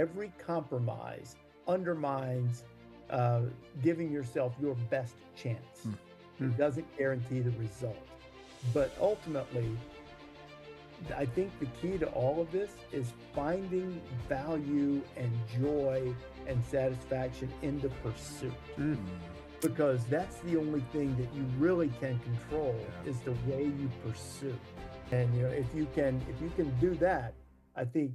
every compromise undermines giving yourself your best chance. It doesn't guarantee the result. But ultimately, I think the key to all of this is finding value and joy and satisfaction in the pursuit. Because that's the only thing that you really can control is the way you pursue. And if you can do that, I think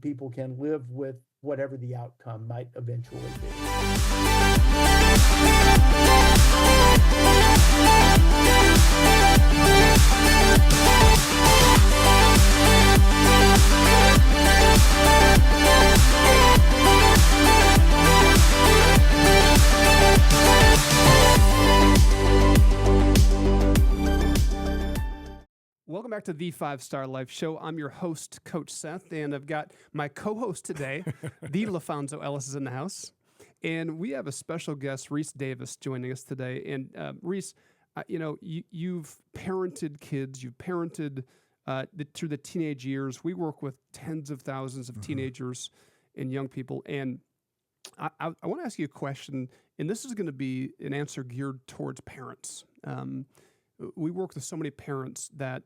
people can live with whatever the outcome might eventually be. Welcome back to the 5-Star Life Show. I'm your host, Coach Seth, and I've got my co-host today, the LaPhonso Ellis, is in the house. And we have a special guest, Rece Davis, joining us today. And Rece, you've parented kids, you've parented through the teenage years. We work with tens of thousands of teenagers and young people. And I want to ask you a question, and this is going to be an answer geared towards parents. We work with so many parents that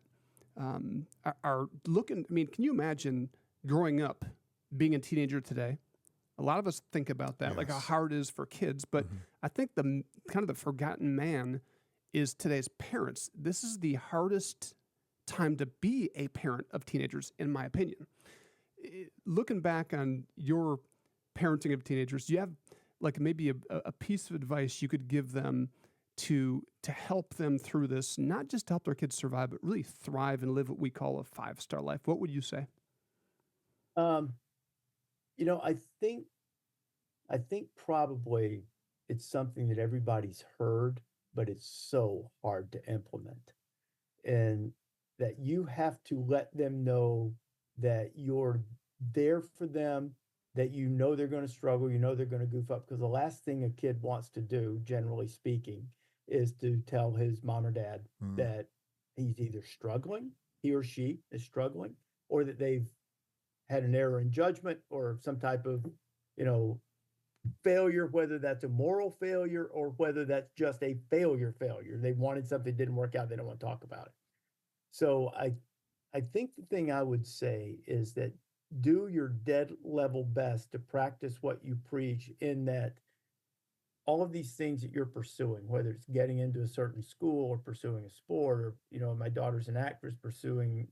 are looking. I mean, can you imagine growing up, being a teenager today? A lot of us think about that, like how hard it is for kids. But I think the kind of the forgotten man is today's parents. This is the hardest time to be a parent of teenagers, in my opinion. Looking back on your parenting of teenagers, do you have like maybe a piece of advice you could give them to help them through this, not just to help their kids survive, but really thrive and live what we call a 5-star life? What would you say? I think probably it's something that everybody's heard, but it's so hard to implement. And that you have to let them know that you're there for them, that they're going to struggle, they're going to goof up. Because the last thing a kid wants to do, generally speaking, is to tell his mom or dad that he's either struggling, he or she is struggling, or that they've had an error in judgment or some type of, failure, whether that's a moral failure or whether that's just a failure. They wanted something, didn't work out, they don't want to talk about it. So I think the thing I would say is that do your dead level best to practice what you preach, in that all of these things that you're pursuing, whether it's getting into a certain school or pursuing a sport, or, my daughter's an actress pursuing,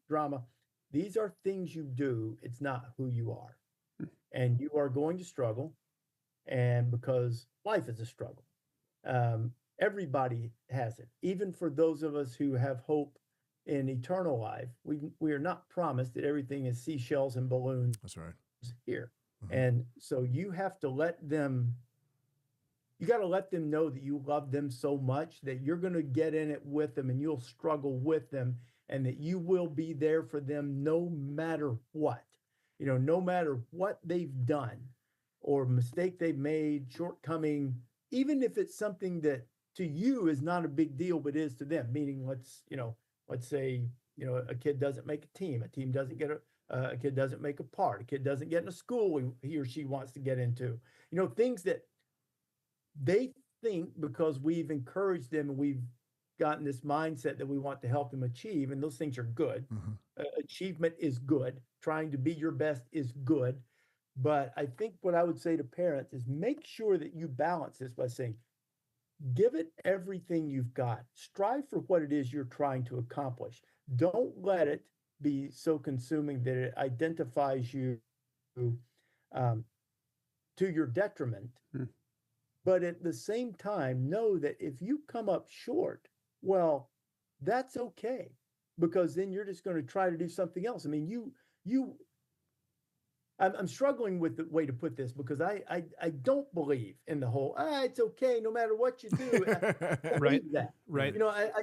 drama. These are things you do. It's not who you are. And you are going to struggle. And because life is a struggle, everybody has it. Even for those of us who have hope in eternal life, we are not promised that everything is seashells and balloons. That's right. Here. And so you have to let them know that you love them so much that you're going to get in it with them and you'll struggle with them, and that you will be there for them no matter what, no matter what they've done or mistake they've made, shortcoming, even if it's something that to you is not a big deal, but is to them. Meaning, let's say, a kid doesn't make a team doesn't get a kid doesn't make a part, a kid doesn't get in a school he or she wants to get into, things that they think, because we've encouraged them and we've gotten this mindset that we want to help them achieve, and those things are good. Achievement is good. Trying to be your best is good. But I think what I would say to parents is make sure that you balance this by saying, give it everything you've got. Strive for what it is you're trying to accomplish. Don't let it be so consuming that it identifies you to your detriment. But at the same time, know that if you come up short, well, that's okay, because then you're just going to try to do something else. I mean, I'm struggling with the way to put this, because I don't believe in the whole, it's okay no matter what you do. I Right. That. Right.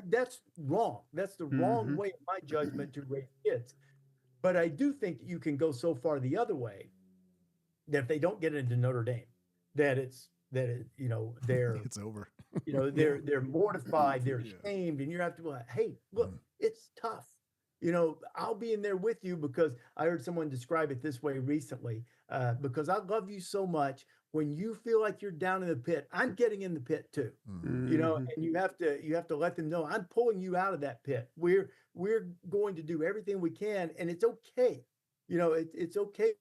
That's wrong. That's the wrong way, in my judgment, to raise kids. But I do think you can go so far the other way that if they don't get into Notre Dame, they're It's over. they're mortified, they're shamed, and you have to be like, hey, look, it's tough. I'll be in there with you because I heard someone describe it this way recently. Because I love you so much. When you feel like you're down in the pit, I'm getting in the pit too. And you have to let them know I'm pulling you out of that pit. We're going to do everything we can, and it's okay. It's okay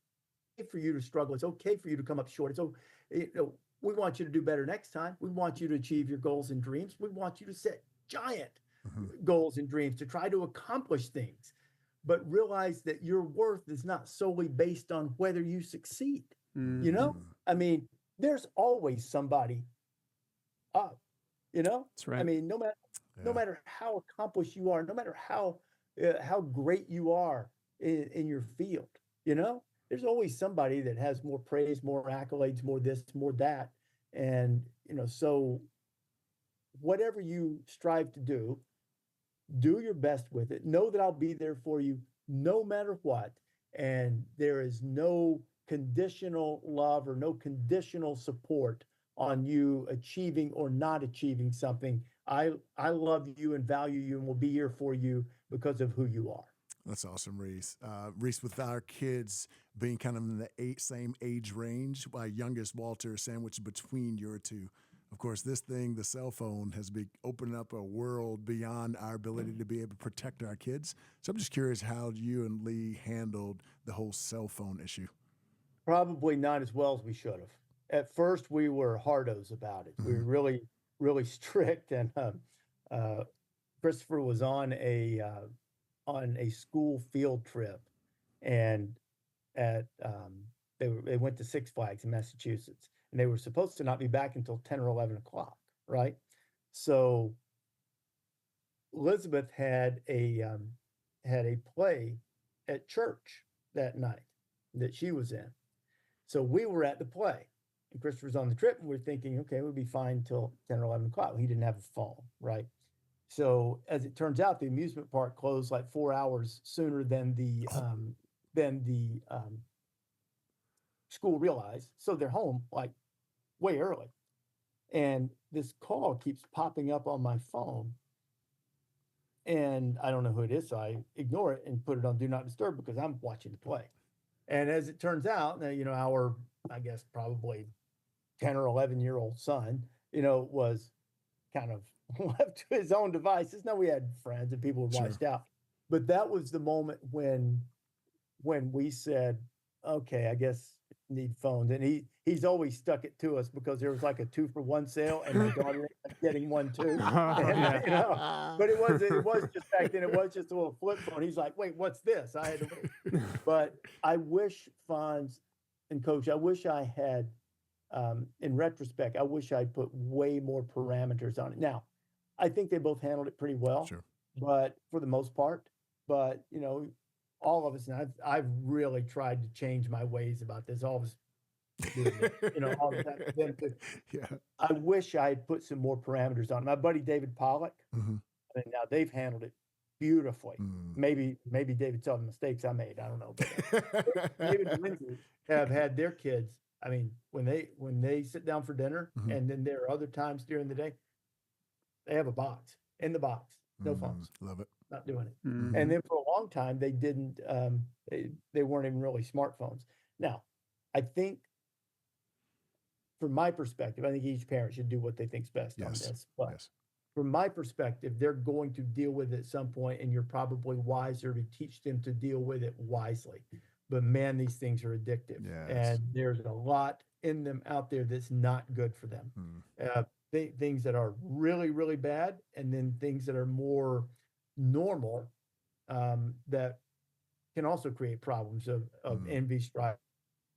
for you to struggle. It's okay for you to come up short. We want you to do better next time. We want you to achieve your goals and dreams. We want you to set giant goals and dreams to try to accomplish things, but realize that your worth is not solely based on whether you succeed. I mean, there's always somebody up, That's right. I mean, no matter how accomplished you are, no matter how great you are in your field, there's always somebody that has more praise, more accolades, more this, more that. And, so whatever you strive to do your best with it. Know that I'll be there for you no matter what. And there is no conditional love or no conditional support on you achieving or not achieving something. I love you and value you and will be here for you because of who you are. That's awesome, Rece. Rece, with our kids being kind of in the same age range, my youngest, Walter, sandwiched between your two. Of course, this thing, the cell phone, has been opening up a world beyond our ability to be able to protect our kids. So I'm just curious how you and Lee handled the whole cell phone issue. Probably not as well as we should have. At first, we were hardos about it. We were really, really strict. And Christopher was on a school field trip, and they went to Six Flags in Massachusetts, and they were supposed to not be back until 10 or 11 o'clock, right? So Elizabeth had a play at church that night that she was in. So we were at the play, and Christopher's on the trip, and we're thinking, okay, we'll be fine till 10 or 11 o'clock. Well, he didn't have a phone, right? So as it turns out, the amusement park closed like 4 hours sooner than the school realized. So they're home like way early. And this call keeps popping up on my phone. And I don't know who it is, so I ignore it and put it on Do Not Disturb because I'm watching the play. And as it turns out, our, I guess, probably 10 or 11-year-old son, was kind of left to his own devices. Now, we had friends and people who watched out. But that was the moment when we said, okay, I guess need phones. And he's always stuck it to us because there was like a 2-for-1 sale, and my daughter ended up getting one too. But it was just back then, it was just a little flip phone. He's like, wait, what's this? I had to wait. But I wish, Fonz and Coach, I wish I had, in retrospect, I wish I'd put way more parameters on it. Now, I think they both handled it pretty well, but for the most part, but all of us, and I've really tried to change my ways about this. All of us, all the time. I wish I had put some more parameters on it. My buddy David Pollock, and now they've handled it beautifully. Maybe David saw the mistakes I made. I don't know. But David and Lindsay have had their kids. I mean, when they sit down for dinner, and then there are other times during the day, they have a box in the box, no phones. Love it. Not doing it. And then for a long time, they didn't. They weren't even really smartphones. Now, I think, from my perspective, I think each parent should do what they think's best on this. But from my perspective, they're going to deal with it at some point, and you're probably wiser to teach them to deal with it wisely. But man, these things are addictive, and there's a lot in them out there that's not good for them. Things that are really, really bad, and then things that are more normal, that can also create problems of envy, strife.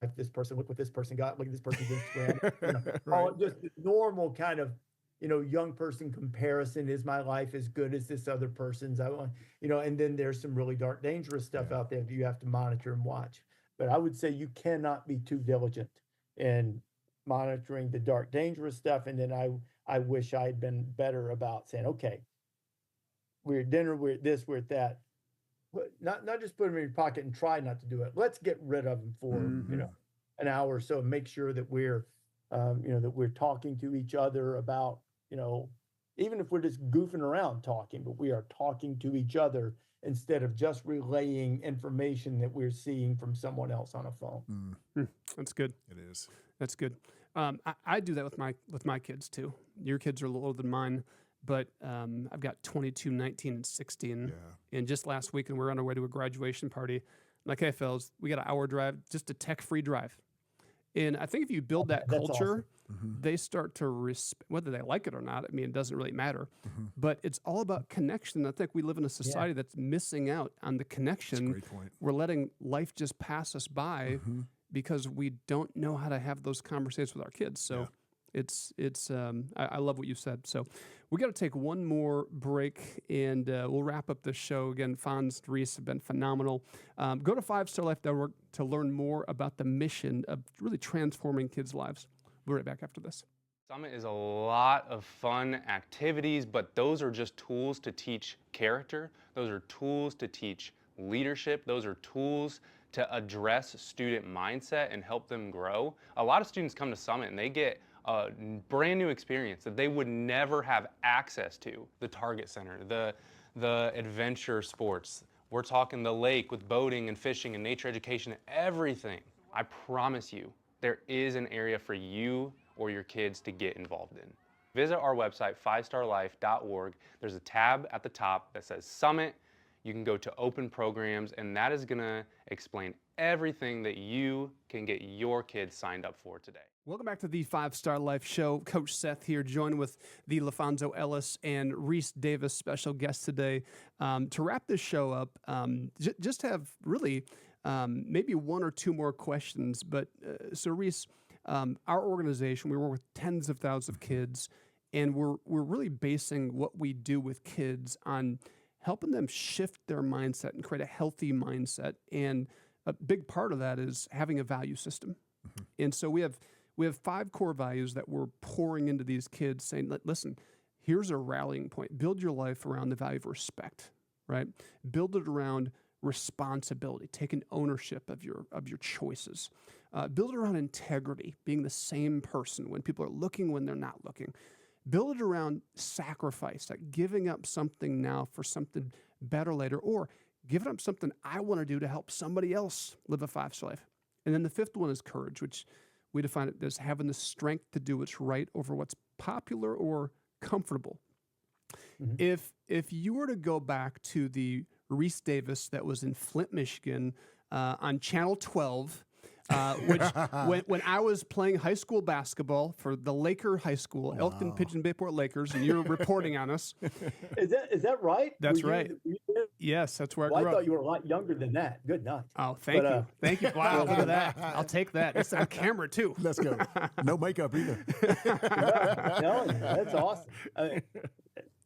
Like this person, look what this person got. Look at this person's Instagram. All just normal kind of, young person comparison. Is my life as good as this other person's? I want, and then there's some really dark, dangerous stuff out there that you have to monitor and watch. But I would say you cannot be too diligent in monitoring the dark, dangerous stuff. And then I wish I had been better about saying, okay, we're at dinner, we're at this, we're at that. But not just put them in your pocket and try not to do it. Let's get rid of them for an hour or so, and make sure that we're that we're talking to each other about, even if we're just goofing around talking, but we are talking to each other instead of just relaying information that we're seeing from someone else on a phone. That's good. It is. That's good. I do that with my kids too. Your kids are a little older than mine, but I've got 22, 19, and 16. Yeah. And just last week, and we're on our way to a graduation party. I'm like, hey, fellas, we got an hour drive, just a tech-free drive. And I think if you build that That's culture, awesome. they start to whether they like it or not. I mean, it doesn't really matter. But it's all about connection. I think we live in a society that's missing out on the That's a connection. great point. We're letting life just pass us by because we don't know how to have those conversations with our kids. So I love what you said. So we got to take one more break, and we'll wrap up the show. Again, Fonz, Rece have been phenomenal. Go to 5starlife.org to learn more about the mission of really transforming kids' lives. We'll be right back after this. Summit is a lot of fun activities, but those are just tools to teach character. Those are tools to teach leadership. Those are tools to address student mindset and help them grow. A lot of students come to Summit and they get a brand new experience that they would never have access to. The Target Center, the adventure sports. We're talking the lake with boating and fishing and nature education, everything. I promise you, there is an area for you or your kids to get involved in. Visit our website, 5starlife.org. There's a tab at the top that says Summit. You can go to open programs, and that is gonna explain everything that you can get your kids signed up for today. Welcome back to the 5-Star Life Show. Coach Seth here, joined with the LaPhonso Ellis and Rece Davis special guest today. To wrap this show up, just have really maybe one or two more questions. But so Rece, our organization, we work with tens of thousands of kids, and we're really basing what we do with kids on helping them shift their mindset and create a healthy mindset. And a big part of that is having a value system. And so we have 5 core values that we're pouring into these kids, saying, listen, here's a rallying point. Build your life around the value of respect, right? Build it around responsibility, taking ownership of your choices. Build it around integrity, being the same person when people are looking, when they're not looking. Build it around sacrifice, like giving up something now for something better later, or giving up something I want to do to help somebody else live a 5-star life. And then the 5th one is courage, which we define it as having the strength to do what's right over what's popular or comfortable. If you were to go back to the Rece Davis that was in Flint, Michigan, on Channel 12, which when I was playing high school basketball for the Laker High School, Elkton Pigeon Bayport Lakers, and you're reporting on us. Is that right? That's Were right. Yes, that's where Well, I I grew thought up. you were a lot younger than that. Good night. Oh, thank But, you. Thank you. Wow, look at that. I'll take that. It's on camera, too. Let's go. No makeup either. No, that's awesome.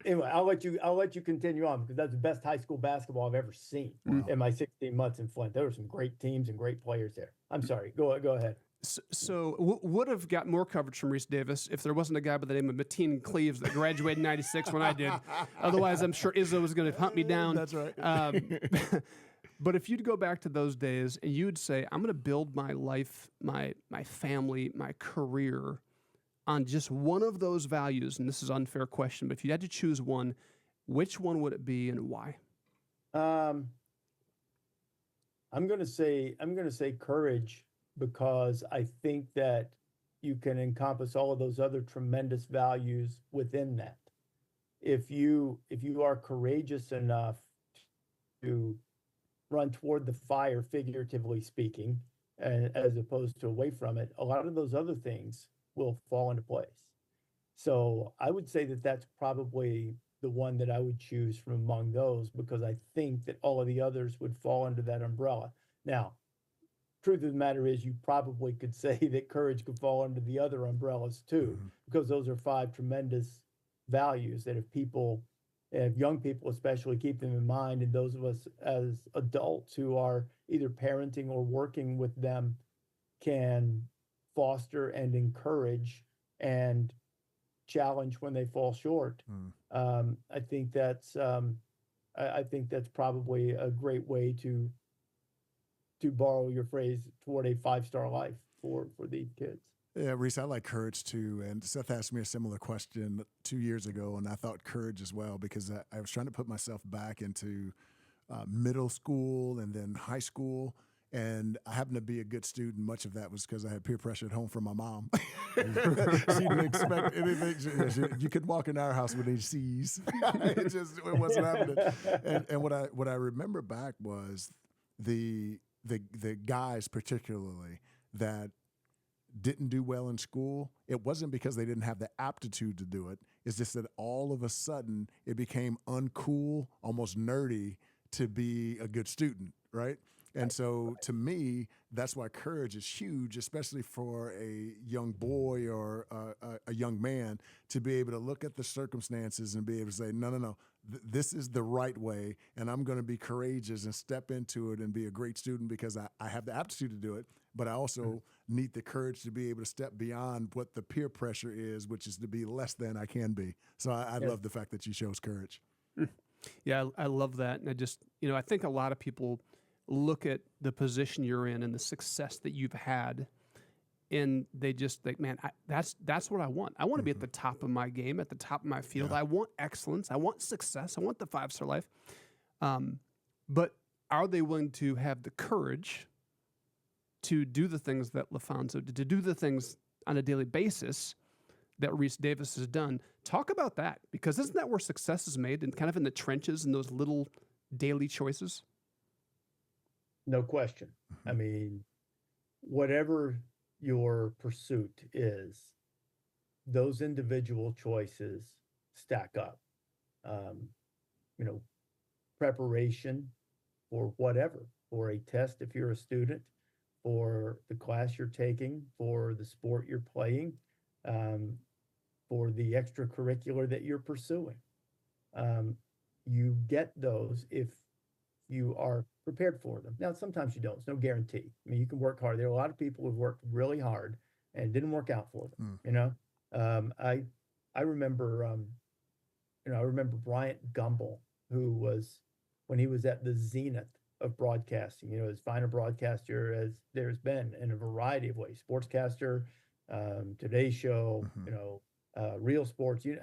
Anyway, I'll let you continue on, because that's the best high school basketball I've ever seen in my 16 months in Flint. There were some great teams and great players there. I'm sorry. Go ahead. So would have got more coverage from Rece Davis if there wasn't a guy by the name of Mateen Cleaves that graduated in '96 when I did. Otherwise, I'm sure Izzo was going to hunt me down. That's right. But if you'd go back to those days and you'd say, I'm going to build my life, my family, my career on just one of those values, and this is an unfair question, but if you had to choose one, which one would it be and why? I'm going to say courage, because I think that you can encompass all of those other tremendous values within that. If you are courageous enough to run toward the fire, figuratively speaking, as opposed to away from it, a lot of those other things will fall into place. So I would say that that's probably the one that I would choose from among those, because I think that all of the others would fall under that umbrella. Now, truth of the matter is, you probably could say that courage could fall under the other umbrellas too, because those are 5 tremendous values that if young people especially keep them in mind, and those of us as adults who are either parenting or working with them can foster and encourage and challenge when they fall short. I think that's probably a great way to borrow your phrase, toward a 5-star life for these kids. Yeah, Rece, I like courage too. And Seth asked me a similar question 2 years ago, and I thought courage as well, because I was trying to put myself back into middle school and then high school. And I happened to be a good student. Much of that was because I had peer pressure at home from my mom. She didn't expect anything. You could walk in our house with these C's. It wasn't happening. And what I remember back was the guys particularly that didn't do well in school. It wasn't because they didn't have the aptitude to do it. It's just that all of a sudden it became uncool, almost nerdy to be a good student, right? And so to me, that's why courage is huge, especially for a young boy or a young man, to be able to look at the circumstances and be able to say, no, this is the right way, and I'm going to be courageous and step into it and be a great student because I have the aptitude to do it, but I also need the courage to be able to step beyond what the peer pressure is, which is to be less than I can be. So I love the fact that you chose courage. Yeah, I love that. And I think a lot of people look at the position you're in and the success that you've had, and they just think, man, that's what I want. I want to be at the top of my game, at the top of my field. I want excellence. I want success. I want the 5-star life. But are they willing to have the courage to do the things that LaPhonso did, to do the things on a daily basis that Rece Davis has done? Talk about that, because isn't that where success is made, and kind of in the trenches and those little daily choices? No question. I mean, whatever your pursuit is, those individual choices stack up. Preparation for whatever, for a test if you're a student, for the class you're taking, for the sport you're playing, for the extracurricular that you're pursuing. You get those if you are prepared for them. Now, sometimes you don't. It's no guarantee. I mean, you can work hard. There are a lot of people who've worked really hard and it didn't work out for them. I remember, I remember Bryant Gumbel, who was, when he was at the zenith of broadcasting, as fine a broadcaster as there's been in a variety of ways, sportscaster, Today Show, Real Sports. He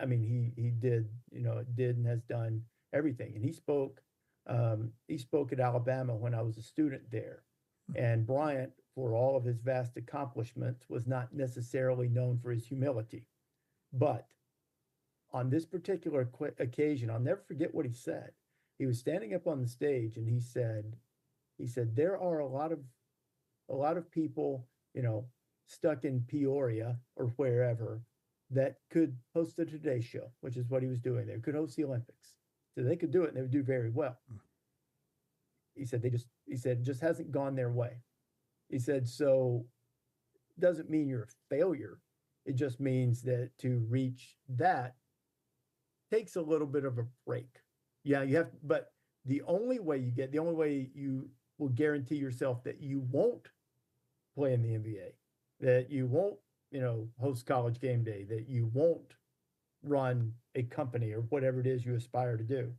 did and has done everything. And he spoke at Alabama when I was a student there. And Bryant, for all of his vast accomplishments, was not necessarily known for his humility. But on this particular occasion, I'll never forget what he said. He was standing up on the stage and he said, there are a lot of people, stuck in Peoria or wherever that could host the Today Show, which is what he was doing. They could host the Olympics. So they could do it and they would do very well. He said, it just hasn't gone their way. He said, so it doesn't mean you're a failure. It just means that to reach that takes a little bit of a break. Yeah, you have, but the only way you will guarantee yourself that you won't play in the NBA, that you won't, host college game day, that you won't run a company or whatever it is you aspire to do.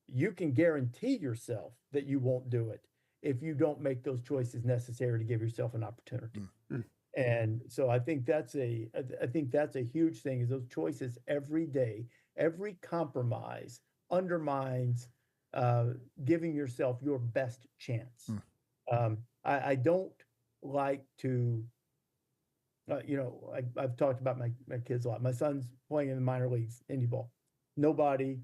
You can guarantee yourself that you won't do it if you don't make those choices necessary to give yourself an opportunity. And so I think that's a huge thing, is those choices every day. Every compromise undermines giving yourself your best chance. I don't like to, I've talked about my kids a lot. My son's playing in the minor leagues, indie ball. Nobody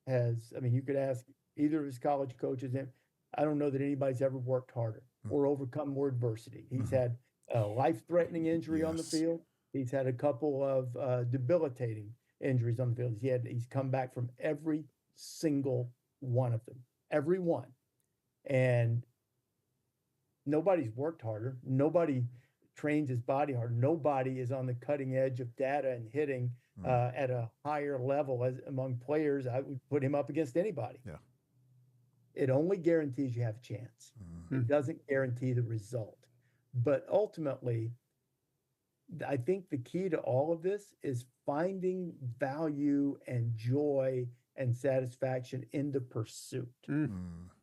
has, you could ask either of his college coaches, and I don't know that anybody's ever worked harder or overcome more adversity. He's had a life-threatening injury on the field. He's had a couple of debilitating injuries on the field. He's come back from every single one of them, every one. And nobody's worked harder. Nobody trains his body harder. Nobody is on the cutting edge of data and hitting at a higher level as among players. I would put him up against anybody. Yeah. It only guarantees you have a chance. It doesn't guarantee the result. But ultimately, I think the key to all of this is finding value and joy and satisfaction in the pursuit.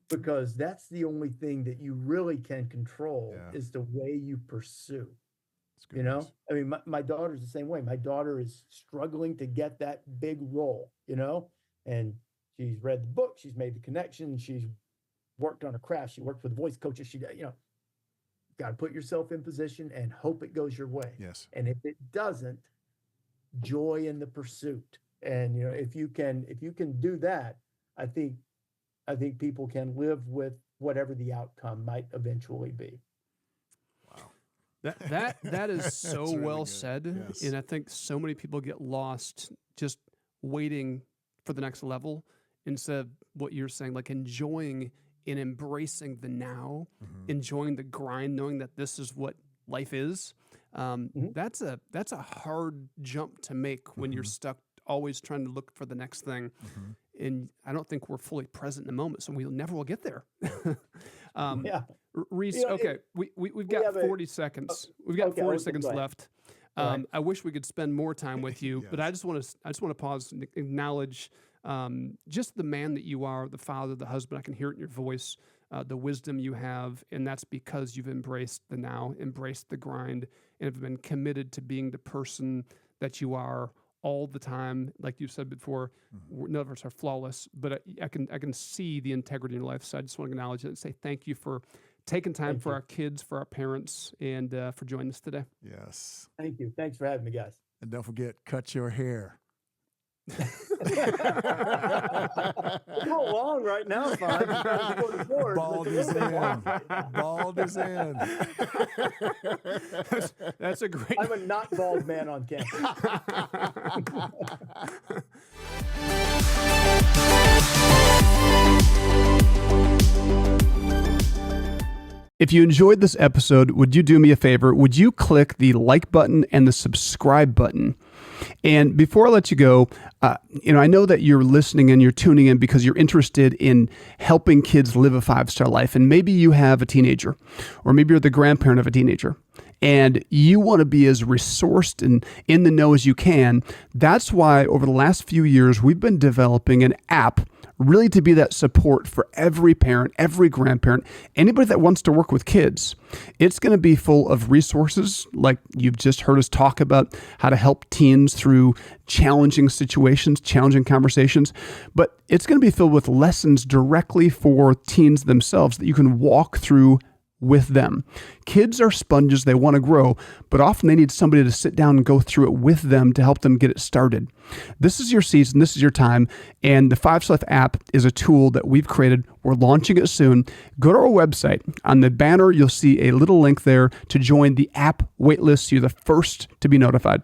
Because that's the only thing that you really can control is the way you pursue. My daughter's the same way. My daughter is struggling to get that big role, and she's read the book, she's made the connection, she's worked on a craft. She worked with voice coaches. She, got to put yourself in position and hope it goes your way. Yes. And if it doesn't, joy in the pursuit. And, if you can do that, I think people can live with whatever the outcome might eventually be. That is so That's really well good. said. Yes. And I think so many people get lost just waiting for the next level instead of what you're saying, like enjoying and embracing the now, enjoying the grind, knowing that this is what life is. That's a hard jump to make when you're stuck always trying to look for the next thing. And I don't think we're fully present in the moment, so we never will get there. Yeah. Rece, okay, we've got 40 seconds. We've got okay, 40 okay, seconds go ahead. left. Right. I wish we could spend more time with you, but I just want to pause and acknowledge just the man that you are, the father, the husband. I can hear it in your voice, the wisdom you have, and that's because you've embraced the now, embraced the grind, and have been committed to being the person that you are all the time. Like you said before, none of us are flawless, but I can see the integrity in your life. So I just want to acknowledge it and say thank you for taking time for our kids, for our parents, and for joining us today. Yes. Thank you. Thanks for having me, guys. And don't forget, cut your hair. It's all long right now, fine. Bald is in. Bald is in. That's a great. I'm a not bald man on campus. If you enjoyed this episode, would you do me a favor? Would you click the like button and the subscribe button? And before I let you go, I know that you're listening and you're tuning in because you're interested in helping kids live a 5-star life. And maybe you have a teenager, or maybe you're the grandparent of a teenager, and you want to be as resourced and in the know as you can. That's why over the last few years, we've been developing an app really to be that support for every parent, every grandparent, anybody that wants to work with kids. It's going to be full of resources like you've just heard us talk about how to help teens through challenging situations, challenging conversations, but it's going to be filled with lessons directly for teens themselves that you can walk through with them. Kids are sponges. They want to grow, but often they need somebody to sit down and go through it with them to help them get it started. This is your season. This is your time. And the 5-Star Life app is a tool that we've created. We're launching it soon. Go to our website. On the banner, you'll see a little link there to join the app waitlist so you're the first to be notified.